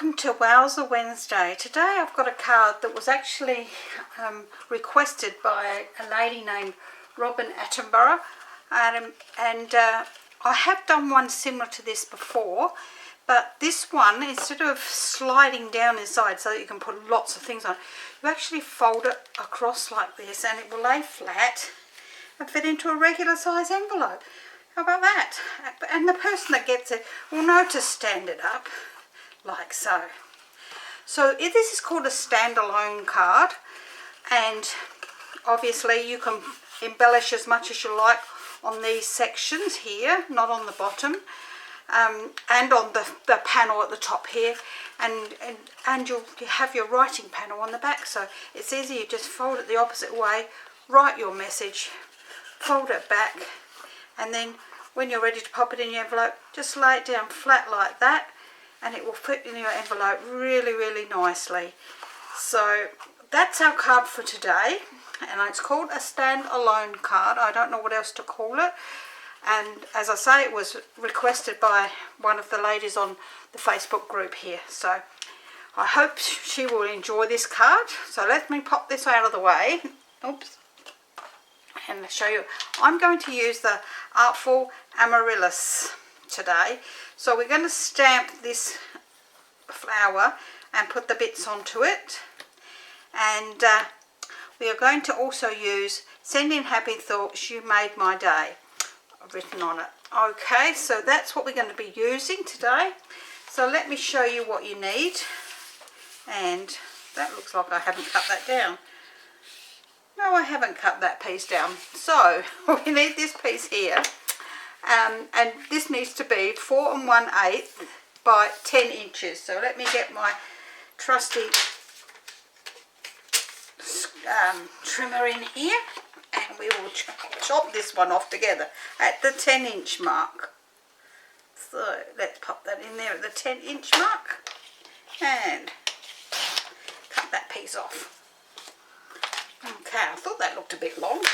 welcome to Wowza Wednesday. Today I've got a card that was actually requested by a lady named Robin Attenborough, and I have done one similar to this before, but this one, instead of sliding down inside so that you can put lots of things on, you actually fold it across like this and it will lay flat and fit into a regular size envelope. How about that? And the person that gets it will know to stand it up like so. So this is called a standalone card, and obviously you can embellish as much as you like on these sections here, not on the bottom, and on the panel at the top here, and you'll have your writing panel on the back. So it's easy, you just fold it the opposite way, write your message, fold it back, and then when you're ready to pop it in your envelope, just lay it down flat like that and it will fit in your envelope really, really nicely. So that's our card for today, and it's called a standalone card. I don't know what else to call it, and as I say, it was requested by one of the ladies on the Facebook group here, so I hope she will enjoy this card. So let me pop this out of the way. Oops. And show you, I'm going to use the Artful Amaryllis today. So we're going to stamp this flower and put the bits onto it, and we are going to also use Sending Happy Thoughts, You Made My Day written on it. Okay, so that's what we're going to be using today. So let me show you what you need, and that looks like I haven't cut that down. No, I haven't cut that piece down. So we need this piece here, and this needs to be 4 1/8 by 10 inches. So let me get my trusty trimmer in here, and we will chop this one off together at the 10-inch mark. So let's pop that in there at the 10-inch mark and cut that piece off. Okay, I thought that looked a bit long.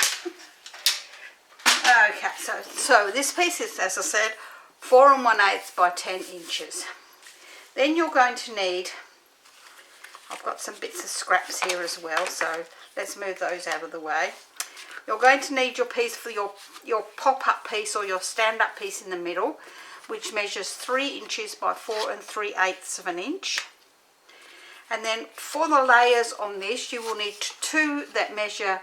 Okay, so this piece is, as I said, 4 1/8 by 10 inches. Then you're going to need, I've got some bits of scraps here as well, so let's move those out of the way. You're going to need your piece for your pop-up piece or your stand-up piece in the middle, which measures 3 inches by 4 3/8 of an inch. And then for the layers on this, you will need 2 that measure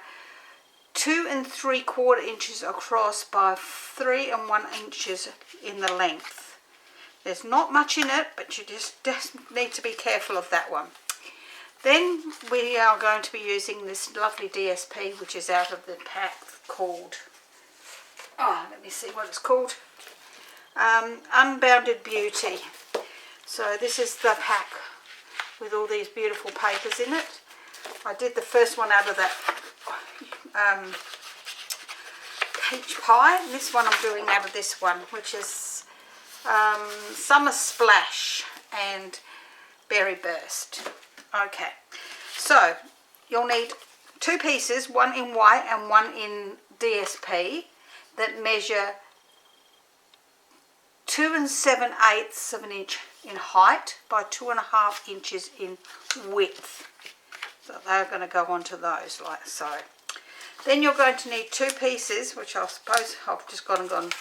2 3/4 inches across by 3 1 inches in the length. There's not much in it, but you just need to be careful of that one. Then we are going to be using this lovely DSP, which is out of the pack, called, let me see what it's called, Unbounded Beauty. So this is the pack with all these beautiful papers in it. I did the first one out of that peach pie, and this one I'm doing out of this one, which is Summer Splash and Berry Burst. Okay, so you'll need 2 pieces, one in white and one in DSP, that measure 2 7/8 of an inch in height by 2 1/2 inches in width. So they're going to go onto those like so. Then you're going to need 2 pieces, which I suppose I've just gone and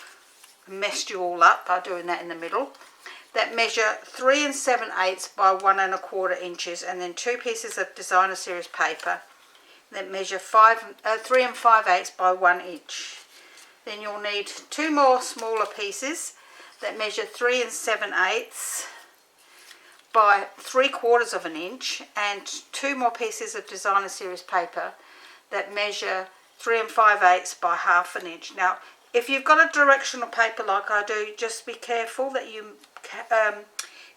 messed you all up by doing that in the middle, that measure 3 7/8 by 1 1/4 inches, and then 2 pieces of designer series paper that measure 3 5/8 by 1 inch. Then you'll need 2 more smaller pieces that measure 3 7/8 by 3/4 of an inch, and 2 more pieces of designer series paper that measure 3 5/8 by 1/2 an inch. Now, if you've got a directional paper like I do, just be careful that you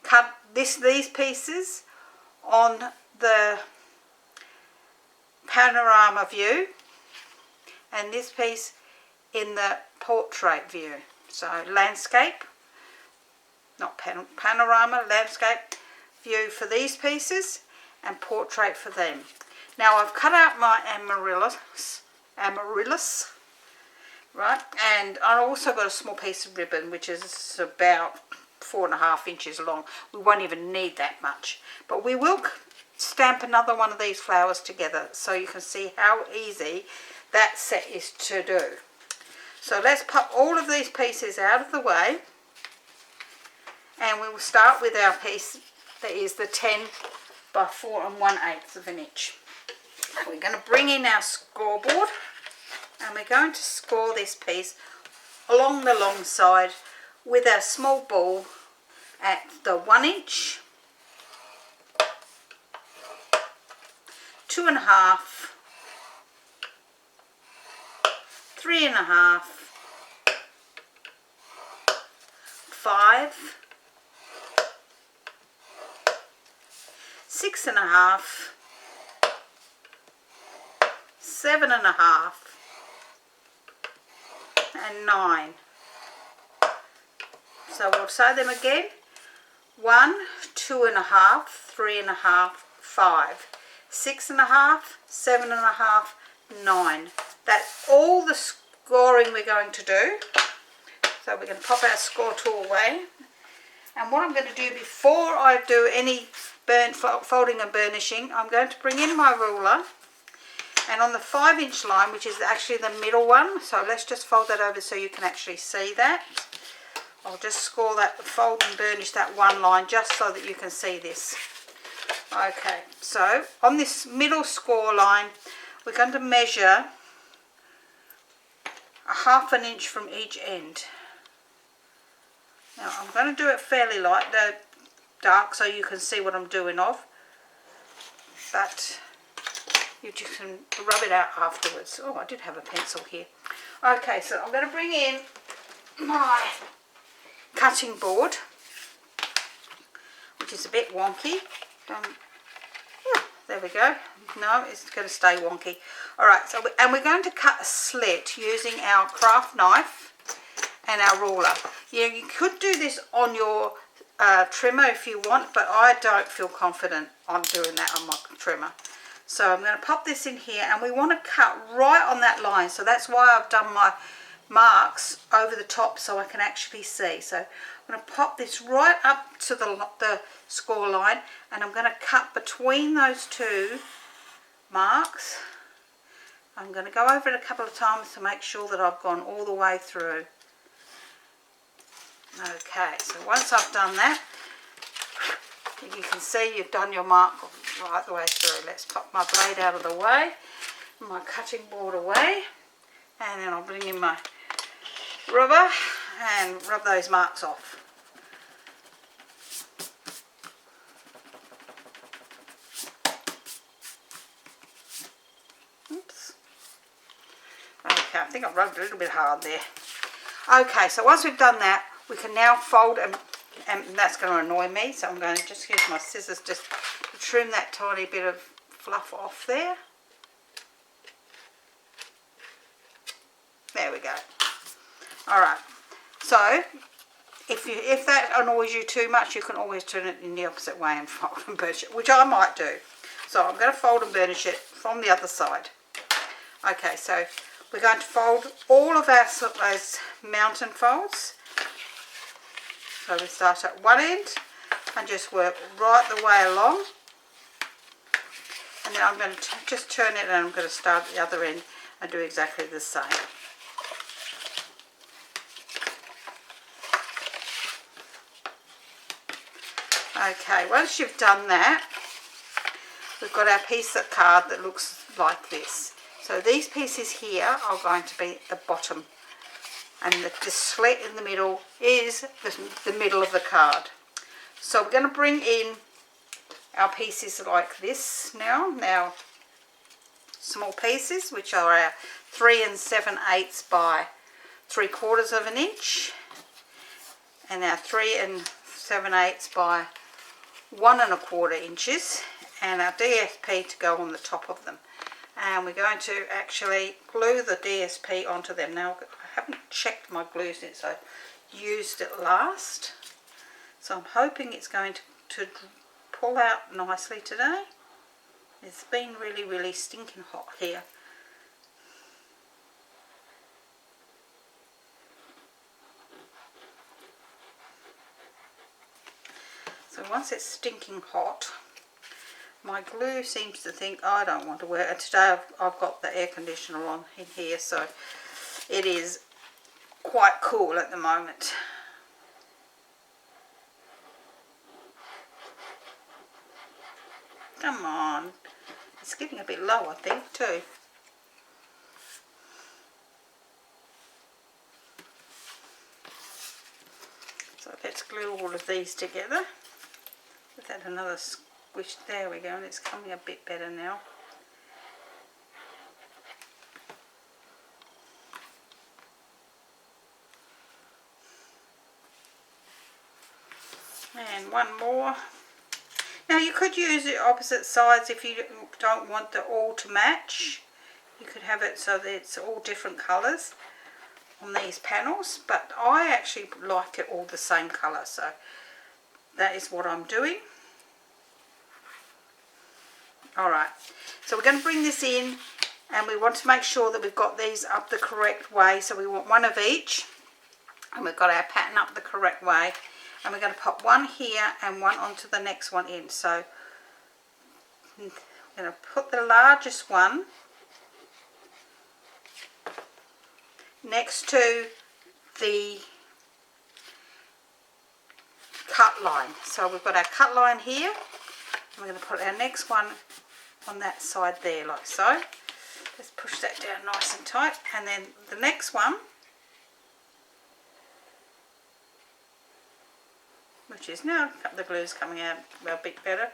cut these pieces on the panorama view and this piece in the portrait view. So landscape, not panorama, landscape view for these pieces and portrait for them. Now I've cut out my amaryllis, right, and I also got a small piece of ribbon, which is about 4.5 inches long. We won't even need that much, but we will stamp another one of these flowers together so you can see how easy that set is to do. So let's pop all of these pieces out of the way, and we will start with our piece that is the 10 by 4 1/8 of an inch. We're going to bring in our scoreboard, and we're going to score this piece along the long side with our small ball at the 1 inch, 2.5, 3.5, 5, 6.5, 7.5, and 9. So we'll say them again: 1, 2.5, 3.5, 5, 6.5, 7.5, 9. That's all the scoring we're going to do. So we're going to pop our score tool away. And what I'm going to do before I do any folding and burnishing, I'm going to bring in my ruler, and on the 5-inch line, which is actually the middle one, so let's just fold that over so you can actually see that. I'll just score that, fold and burnish that one line just so that you can see this. Okay, so on this middle score line, we're going to measure 1/2 inch from each end. Now I'm going to do it fairly light, dark, so you can see what I'm doing of, but you just can rub it out afterwards. Oh, I did have a pencil here. Okay, so I'm going to bring in my cutting board, which is a bit wonky. There we go. No, it's going to stay wonky. Alright, so we're going to cut a slit using our craft knife and our ruler. You could do this on your trimmer if you want, but I don't feel confident on doing that on my trimmer. So I'm going to pop this in here, and we want to cut right on that line. So that's why I've done my marks over the top so I can actually see. So I'm going to pop this right up to the score line, and I'm going to cut between those two marks. I'm going to go over it a couple of times to make sure that I've gone all the way through. Okay, so once I've done that, you can see you've done your mark right the way through. Let's pop my blade out of the way, my cutting board away, and then I'll bring in my rubber and rub those marks off. Oops. Okay, I think I've rubbed a little bit hard there. Okay, so once we've done that, we can now fold, and that's going to annoy me, so I'm going to just use my scissors just to trim that tiny bit of fluff off there. There we go. Alright, so if that annoys you too much, you can always turn it in the opposite way and fold and burnish it, which I might do. So I'm going to fold and burnish it from the other side. Okay, so we're going to fold all of those mountain folds. So we start at one end and just work right the way along. And then I'm going to just turn it, and I'm going to start at the other end and do exactly the same. Okay, once you've done that, we've got our piece of card that looks like this. So these pieces here are going to be the bottom, and the slit in the middle is the middle of the card. So we're going to bring in our pieces like this now small pieces, which are our 3 7/8 by 3/4 of an inch, and our 3 7/8 by 1 1/4 inches, and our DSP to go on the top of them. And we're going to actually glue the DSP onto them. Now, I haven't checked my glue since I used it last, so I'm hoping it's going to pull out nicely today. It's been really stinking hot here. So once it's stinking hot, my glue seems to think I don't want to wear it. Today I've got the air conditioner on in here, so it is quite cool at the moment. Come on. It's getting a bit low, I think, too. So let's glue all of these together. Let's add another squish. There we go, and it's coming a bit better now. And one more. Now you could use it opposite sides if you don't want the all to match. You could have it so that it's all different colours on these panels, but I actually like it all the same colour, so that is what I'm doing. Alright, so we're going to bring this in, and we want to make sure that we've got these up the correct way. So we want one of each, and we've got our pattern up the correct way, and we're going to pop one here and one onto the next one in. So I'm going to put the largest one next to the cut line. So we've got our cut line here, and we're going to put our next one on that side there, like so. Let's push that down nice and tight, and then the next one, which is now the glue's coming out a bit better,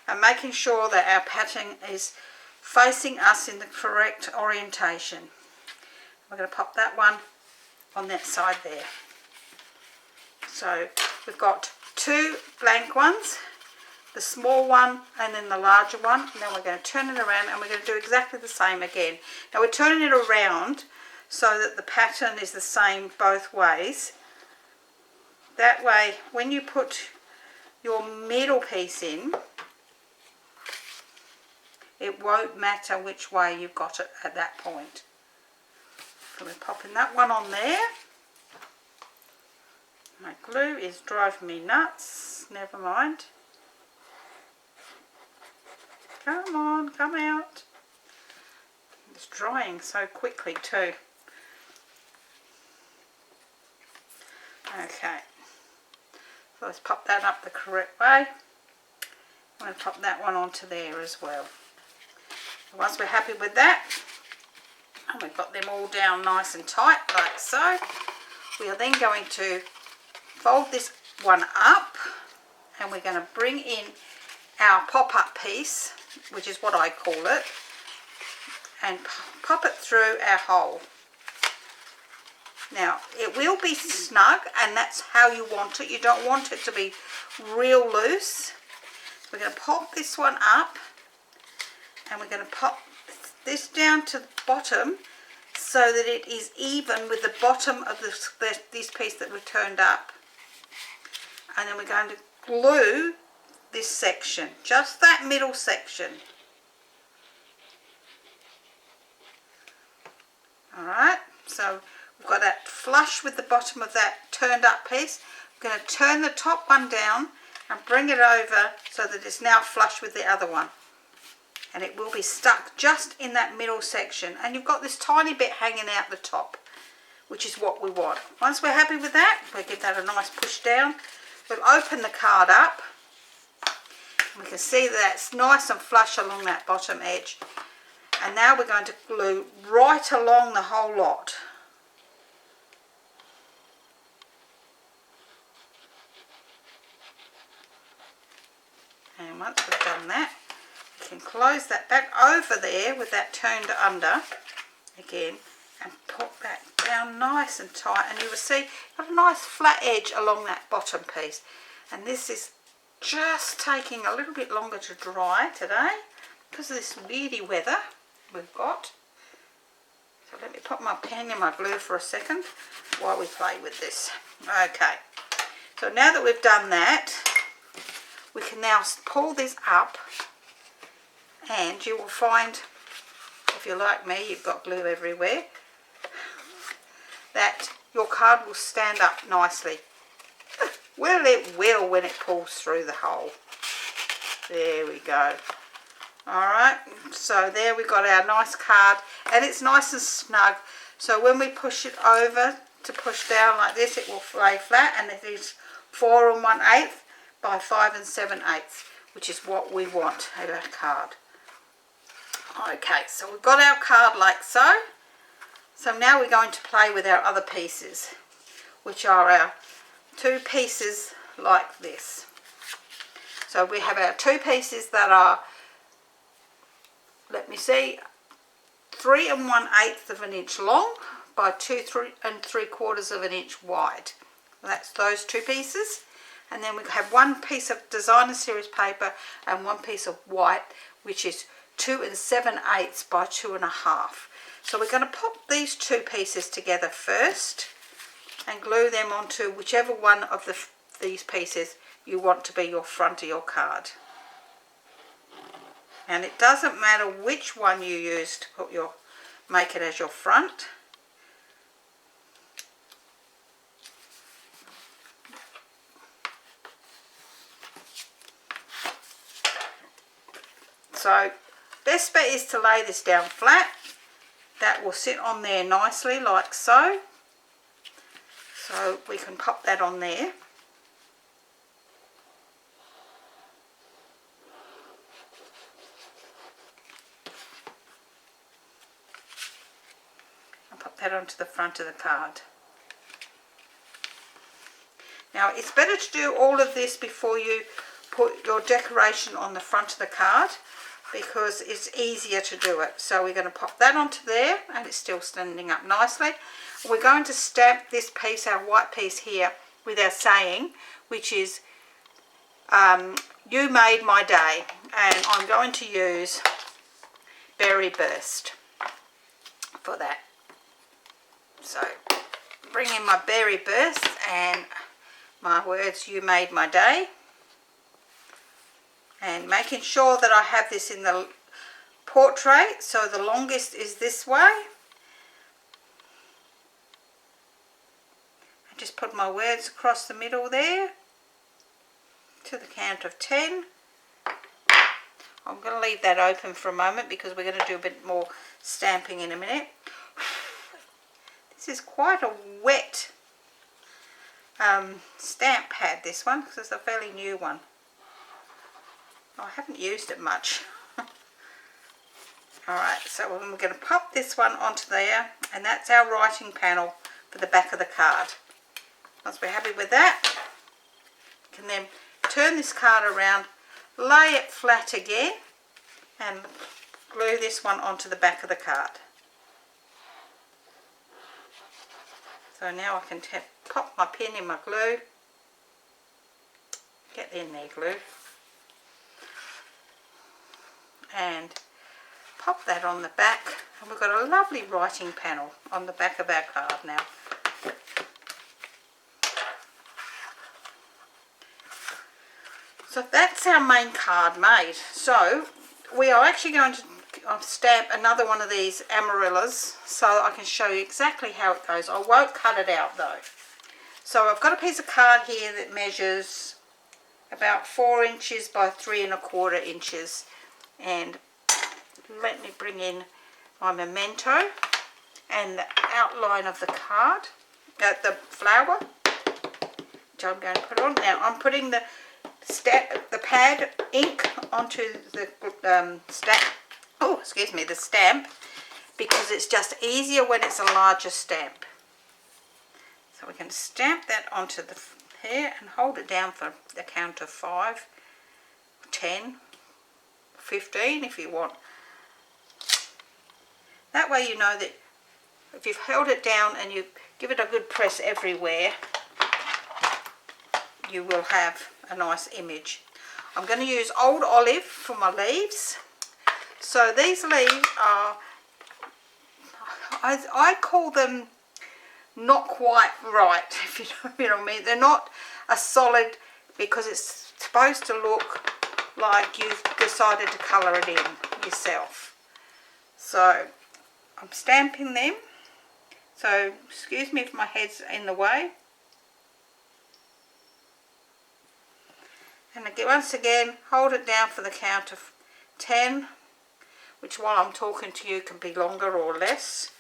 and making sure that our pattern is facing us in the correct orientation. We're going to pop that one on that side there. So we've got two blank ones, the small one and then the larger one. And then we're going to turn it around, and we're going to do exactly the same again. Now we're turning it around so that the pattern is the same both ways. That way, when you put your middle piece in, it won't matter which way you've got it at that point. So we're popping that one on there. My glue is driving me nuts. Never mind. Come on, come out. It's drying so quickly too. Okay. So let's pop that up the correct way. I'm going to pop that one onto there as well. And once we're happy with that, and we've got them all down nice and tight like so, we are then going to fold this one up, and we're going to bring in our pop-up piece, which is what I call it, and pop it through our hole. Now it will be snug, and that's how you want it. You don't want it to be real loose. We're going to pop this one up, and we're going to pop this down to the bottom so that it is even with the bottom of this piece that we've turned up. And then we're going to glue this section, just that middle section. Alright, so we've got that flush with the bottom of that turned up piece. We're going to turn the top one down and bring it over so that it's now flush with the other one. And it will be stuck just in that middle section. And you've got this tiny bit hanging out the top, which is what we want. Once we're happy with that, we'll give that a nice push down. We'll open the card up. We can see that it's nice and flush along that bottom edge. And now we're going to glue right along the whole lot. And once we've done that, we can close that back over there with that turned under again, and put that down nice and tight. And you will see got a nice flat edge along that bottom piece. And this is just taking a little bit longer to dry today because of this weirdy weather we've got. So let me put my pen in my glue for a second while we play with this. Okay, so now that we've done that, we can now pull this up, and you will find, if you're like me, you've got glue everywhere, that your card will stand up nicely. Well, it will when it pulls through the hole. There we go. Alright, so there we got our nice card, and it's nice and snug, so when we push it over to push down like this, it will lay flat, and it is 4 1/8 by 5 7/8, which is what we want out of our card. Okay, so we've got our card like so. So now we're going to play with our other pieces, which are our 2 pieces like this. So we have our 2 pieces that are, let me see, 3 1/8 of an inch long by 2 3/4 of an inch wide. That's those 2 pieces. And then we have 1 piece of designer series paper and 1 piece of white, which is 2 7/8 by 2 1/2. So we're going to pop these 2 pieces together first and glue them onto whichever one of these pieces you want to be your front of your card. And it doesn't matter which one you use to put make it as your front. So best bet is to lay this down flat. That will sit on there nicely like so. So we can pop that on there. I'll pop that onto the front of the card. Now it's better to do all of this before you put your decoration on the front of the card, because it's easier to do it. So we're going to pop that onto there, and it's still standing up nicely. We're going to stamp this piece, our white piece here, with our saying, which is "You made my day," and I'm going to use Berry Burst for that. So bring in my Berry Burst and my words, "You made my day," and making sure that I have this in the portrait, so the longest is this way. I just put my words across the middle there to the count of 10. I'm going to leave that open for a moment because we're going to do a bit more stamping in a minute. This is quite a wet stamp pad, this one, because it's a fairly new one. I haven't used it much. Alright, so we're going to pop this one onto there, and that's our writing panel for the back of the card. Once we're happy with that, we can then turn this card around, lay it flat again, and glue this one onto the back of the card. So now I can pop my pin in my glue. Get in there, glue. And pop that on the back, and we've got a lovely writing panel on the back of our card now. So that's our main card made. So we are actually going to stamp another one of these amarellas so I can show you exactly how it goes. I won't cut it out though. So I've got a piece of card here that measures about 4 inches by 3 1/4 inches. And let me bring in my memento and the outline of the card, the flower, which I'm going to put on. Now I'm putting the pad ink onto the the stamp, because it's just easier when it's a larger stamp. So we can stamp that onto the here and hold it down for the count of 5, 10, 15 if you want. That way you know that if you've held it down and you give it a good press everywhere, you will have a nice image. I'm going to use Old Olive for my leaves. So these leaves are, I call them not quite right, if you know what I mean. They're not a solid, because it's supposed to look like you've decided to colour it in yourself. So I'm stamping them. So excuse me if my head's in the way. And again, once again, hold it down for the count of 10, which while I'm talking to you can be longer or less.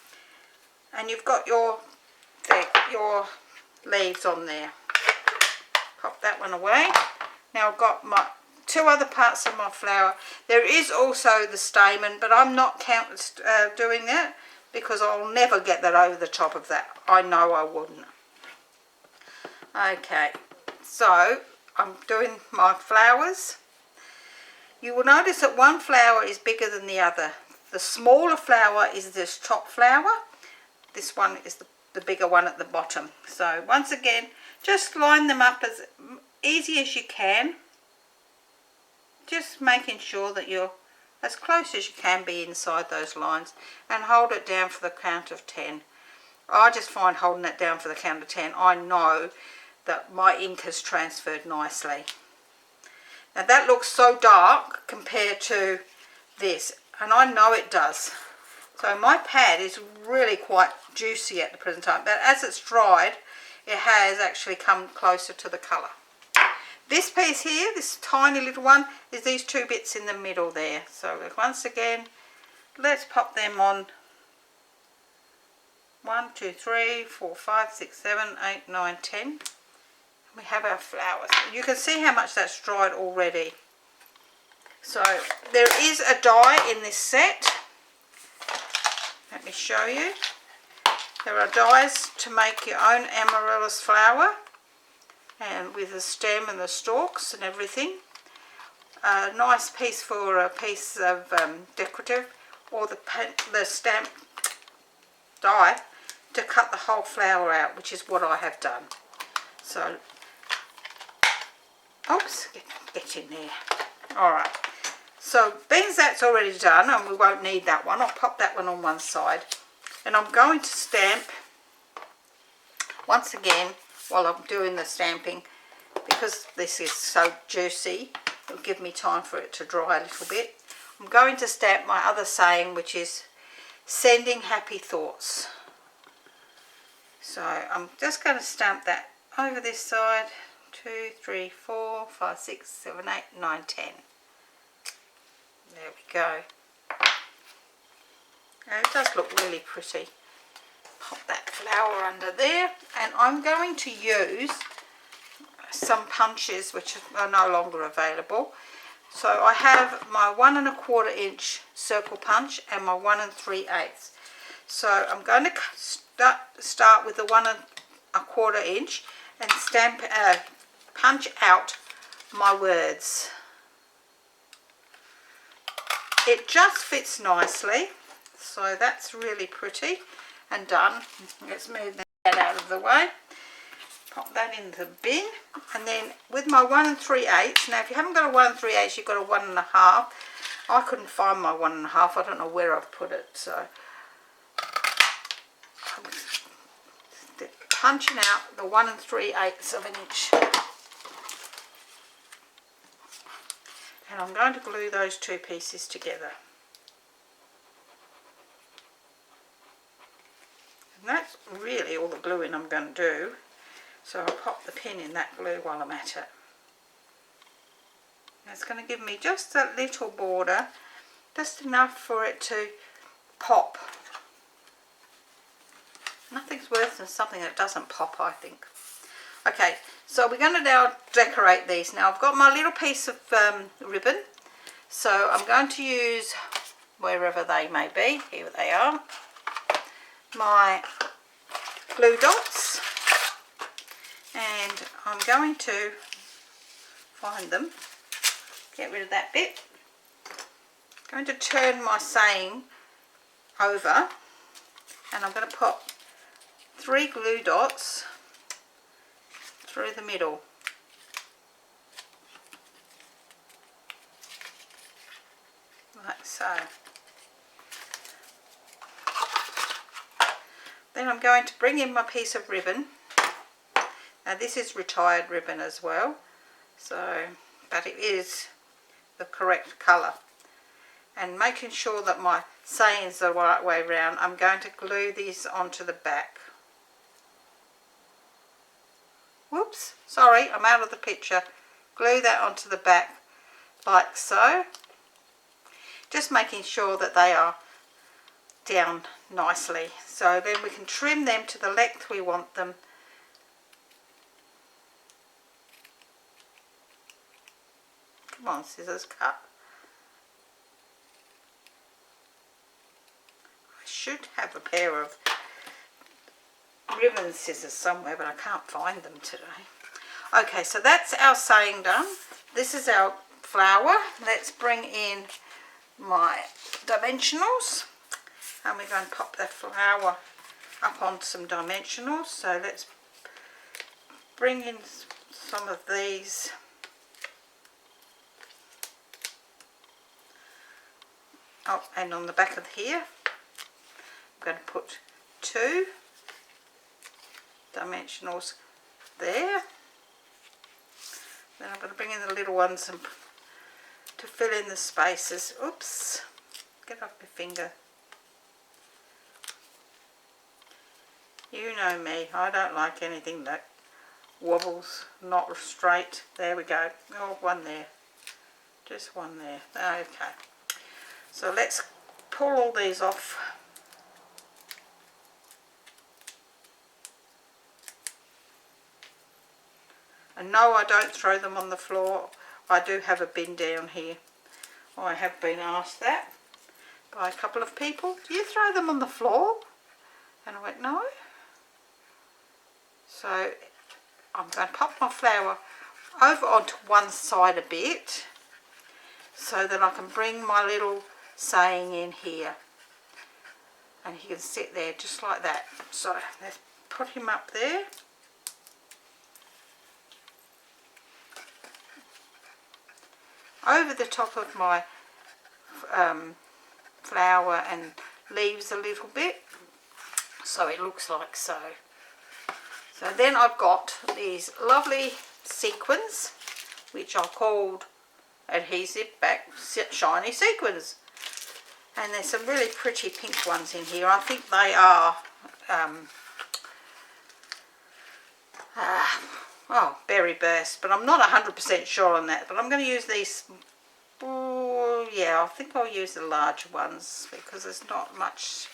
And you've got your leaves on there. Pop that one away. Now I've got my two other parts of my flower. There is also the stamen, but I'm not doing that because I'll never get that over the top of that. I know I wouldn't. Okay, so I'm doing my flowers. You will notice that one flower is bigger than the other. The smaller flower is this top flower. This one is the bigger one at the bottom. So once again, just line them up as easy as you can. Just making sure that you're as close as you can be inside those lines, and hold it down for the count of 10. I just find holding it down for the count of 10, I know that my ink has transferred nicely. Now that looks so dark compared to this, and I know it does. So my pad is really quite juicy at the present time, but as it's dried, it has actually come closer to the colour. This piece here, this tiny little one, is these two bits in the middle there. So once again, let's pop them on. 1, 2, 3, 4, 5, 6, 7, 8, 9, 10. We have our flowers. You can see how much that's dried already. So there is a die in this set. Let me show you. There are dies to make your own amaryllis flower, and with the stem and the stalks and everything. A nice piece for a piece of decorative, or the stamp die to cut the whole flower out, which is what I have done. So, oops, get in there. Alright, so being that's already done, and we won't need that one, I'll pop that one on one side. And I'm going to stamp, once again, while I'm doing the stamping, because this is so juicy, it'll give me time for it to dry a little bit. I'm going to stamp my other saying, which is sending happy thoughts. So I'm just going to stamp that over this side. 2, 3, 4, 5, 6, 7, 8, 9, 10. There we go. And it does look really pretty. Pop that flower under there, and I'm going to use some punches which are no longer available. So I have my 1 1/4 inch circle punch and my 1 3/8. So I'm going to start with the 1 1/4 inch and punch out my words. It just fits nicely, so that's really pretty and done. Let's move that out of the way. Pop that in the bin, and then with my 1 3/8. Now if you haven't got a 1 3/8, you've got a 1 1/2. I couldn't find my 1 1/2. I don't know where I've put it, so I'm punching out the 1 3/8 of an inch, and I'm going to glue those two pieces together. And that's really all the gluing I'm going to do. So I'll pop the pin in that glue while I'm at it. It's going to give me just a little border, just enough for it to pop. Nothing's worse than something that doesn't pop, I think. Okay, so we're going to now decorate these. Now I've got my little piece of ribbon, so I'm going to use, wherever they may be, here they are, my glue dots. And I'm going to find them, get rid of that bit. I'm going to turn my saying over, and I'm going to pop 3 glue dots through the middle. Like so. Then I'm going to bring in my piece of ribbon. Now this is retired ribbon as well, so, but it is the correct colour. And making sure that my sayings are the right way around, I'm going to glue these onto the back. Whoops, sorry, I'm out of the picture. glue that onto the back like so, just making sure that they are down nicely, so then we can trim them to the length we want them. Come on, scissors, cut. I should have a pair of ribbon scissors somewhere, but I can't find them today. Okay, so that's our sewing done. This is our flower. Let's bring in my dimensionals, and we're going to pop the flower up on some dimensionals. So let's bring in some of these. Oh, and on the back of here, I'm going to put 2 dimensionals there. Then I'm going to bring in the little ones and to fill in the spaces. Oops, get off my finger. You know me, I don't like anything that wobbles, not straight. There we go. Oh, one there. Just one there. Okay. So let's pull all these off. And no, I don't throw them on the floor. I do have a bin down here. I have been asked that by a couple of people. Do you throw them on the floor? And I went, no. So I'm going to pop my flower over onto one side a bit so that I can bring my little saying in here. And he can sit there just like that. So let's put him up there. Over the top of my flower and leaves a little bit, so it looks like so. So then I've got these lovely sequins, which are called adhesive back shiny sequins, and there's some really pretty pink ones in here. I think they are berry burst, but I'm not 100% sure on that. But I'm going to use these. Oh, yeah, I think I'll use the large ones because there's not much.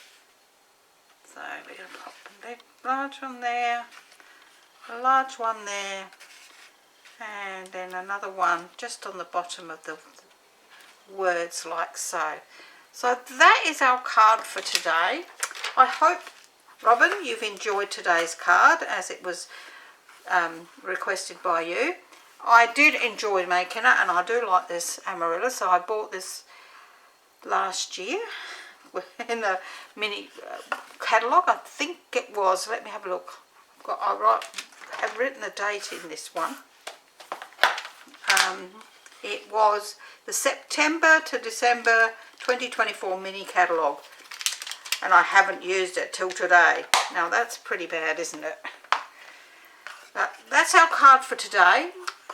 So we're going to pop a large one there, a large one there, and then another one just on the bottom of the words like so. So that is our card for today. I hope, Robin, you've enjoyed today's card as it was requested by you. I did enjoy making it, and I do like this amarilla, so I bought this last year in the mini catalogue. I think it was, let me have a look. I have written the date in this one. It was the September to December 2024 mini catalogue, and I haven't used it till today. Now that's pretty bad, isn't it? But that's our card for today.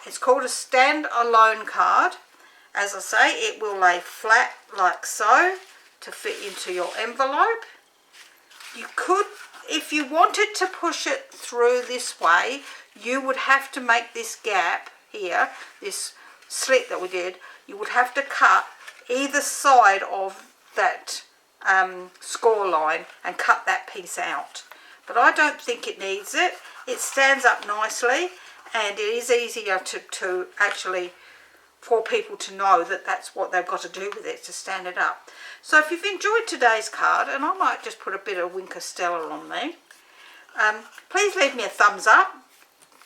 It's called a stand-alone card. As I say, it will lay flat like so to fit into your envelope. You could, if you wanted to push it through this way, you would have to make this gap here, this slit that we did, you would have to cut either side of that score line and cut that piece out. But I don't think it needs it. It stands up nicely, and it is easier to actually, for people to know that that's what they've got to do with it, to stand it up. So if you've enjoyed today's card, and I might just put a bit of Winker Stella on there, please leave me a thumbs up,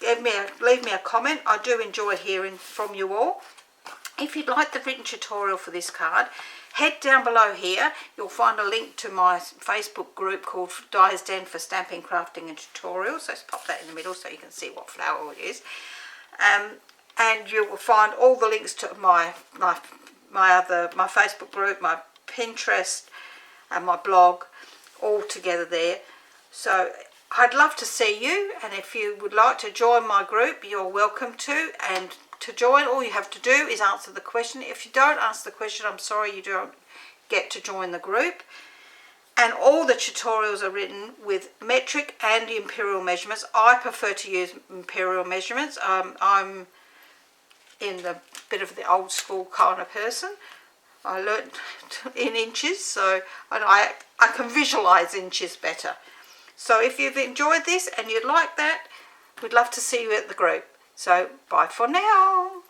leave me a comment. I do enjoy hearing from you all. If you'd like the written tutorial for this card, head down below here. You'll find a link to my Facebook group called Diane's Den for Stamping, Crafting and Tutorials. So let's pop that in the middle so you can see what flower it is. And you will find all the links to my Facebook group, my Pinterest and my blog all together there. So I'd love to see you, and if you would like to join my group, you're welcome to. And to join, all you have to do is answer the question. If you don't answer the question, I'm sorry, you don't get to join the group. And all the tutorials are written with metric and imperial measurements. I prefer to use imperial measurements. I'm in the bit of the old school kind of person. I learnt in inches, so and I can visualise inches better. So if you've enjoyed this and you'd like that, we'd love to see you at the group. So bye for now.